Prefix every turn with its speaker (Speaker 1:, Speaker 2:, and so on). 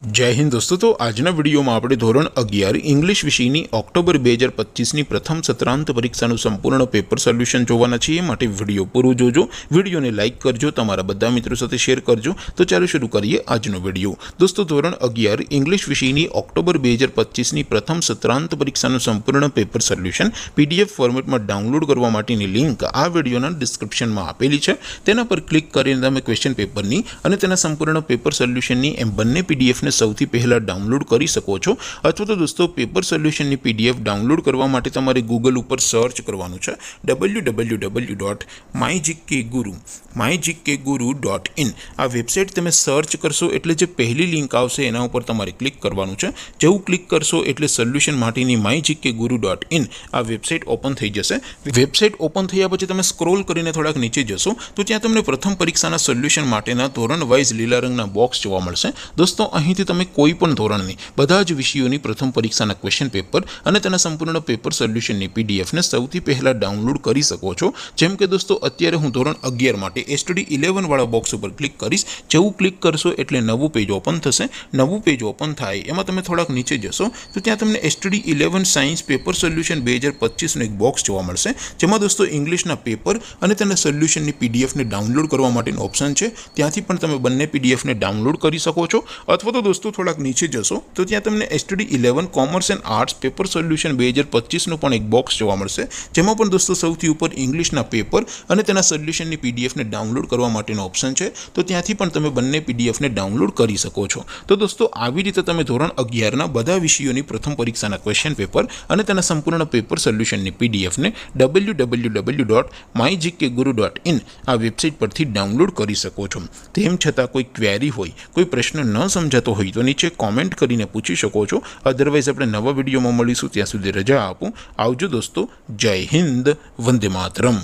Speaker 1: जय हिंद दोस्तों। तो आजना वीडियो में આપણે ધોરણ 11 ઇંગ્લિશ વિષયની ઓક્ટોબર 2025ની પ્રથમ સત્રાંત પરીક્ષાનું સંપૂર્ણ પેપર સોલ્યુશન જોવાના છીએ। માટે વિડિયો પૂરો જોજો, વિડિયોને લાઈક કરજો, તમારા બધા મિત્રો સાથે શેર કરજો। તો ચાલો શરૂ કરીએ આજનો વિડિયો। દોસ્તો ધોરણ 11 ઇંગ્લિશ વિષયની ઓક્ટોબર 2025ની પ્રથમ સત્રાંત પરીક્ષાનું સંપૂર્ણ પેપર સોલ્યુશન પીડીએફ ફોર્મેટમાં ડાઉનલોડ કરવા માટેની લિંક આ વિડિયોના ડિસ્ક્રિપ્શનમાં આપેલી છે। તેના પર ક્લિક કરીને તમે ક્વેશ્ચન પેપરની અને તેના સંપૂર્ણ પેપર સોલ્યુશનની એમ બંને પીડીએફ સૌથી પહેલા ડાઉનલોડ કરી શકો છો। અથવા તો દોસ્તો પેપર સોલ્યુશનની પીડીએફ ડાઉનલોડ કરવા માટે તમારે ગૂગલ ઉપર સર્ચ કરવાનું છે www.mygkguru.in। આ વેબસાઇટ તમે સર્ચ કરશો એટલે જે પહેલી લિંક આવશે એના ઉપર તમારે ક્લિક કરવાનું છે। જેવું ક્લિક કરશો એટલે સોલ્યુશન માટેની mygkguru.in આ વેબસાઇટ ઓપન થઈ જશે। વેબસાઇટ ઓપન થયા પછી તમે સ્ક્રોલ કરીને થોડાક નીચે જશો તો ત્યાં તમને પ્રથમ પરીક્ષાના સોલ્યુશન માટેના ધોરણ વાઇઝ લીલા રંગના બોક્સ જોવા મળશે। દોસ્તો અહીંથી તમે કોઈ પણ ધોરણની બધા જ વિષયોની પ્રથમ પરીક્ષાના ક્વેશ્ચન પેપર અને તેના સંપૂર્ણ પેપર સોલ્યુશનની પીડીએફને સૌથી પહેલા ડાઉનલોડ કરી શકો છો। જેમ કે દોસ્તો અત્યારે હું ધોરણ 11 માટે એસટીડી 11 વાળા બોક્સ ઉપર ક્લિક કરીશ। જેવું ક્લિક કરશો એટલે નવું પેજ ઓપન થશે। નવું પેજ ઓપન થાય એમાં તમે થોડાક નીચે જશો તો ત્યાં તમને એસટીડી 11 સાયન્સ પેપર સોલ્યુશન 2025નું એક બોક્સ જોવા મળશે। જેમાં દોસ્તો ઇંગ્લિશના પેપર અને તેના સોલ્યુશનની પીડીએફને ડાઉનલોડ કરવા માટેનું ઓપ્શન છે। ત્યાંથી પણ તમે બંને પીડીએફને ડાઉનલોડ કરી શકો છો। અથવા તો દોસ્તો થોડાક નીચે જશો તો ત્યાં તમને STD 11 commerce and arts paper solution 2025નું પણ એક બોક્સ જોવા મળશે। જેમાં પણ દોસ્તો સૌથી ઉપર ઇંગ્લિશના પેપર અને તેના સોલ્યુશનની પીડીએફને ડાઉનલોડ કરવા માટેનો ઓપ્શન છે। તો ત્યાંથી પણ તમે બંને પીડીએફને ડાઉનલોડ કરી શકો છો। તો દોસ્તો આવી રીતે તમે ધોરણ 11ના બધા વિષયોની પ્રથમ પરીક્ષાના ક્વેશ્ચન પેપર અને તેના સંપૂર્ણ પેપર સોલ્યુશનની પીડીએફને www.mygkguru.in આ વેબસાઇટ પરથી ડાઉનલોડ કરી શકો છો। તેમ છતાં કોઈ ક્વેરી હોય, કોઈ પ્રશ્ન ન સમજાતો હોય તો નીચે કોમેન્ટ કરીને પૂછી શકો છો। અધરવાઇઝ આપણે નવા વિડીયોમાં મળીશું, ત્યાં સુધી રજા આપો। આવજો દોસ્તો, જય હિન્દ, વંદે માતરમ।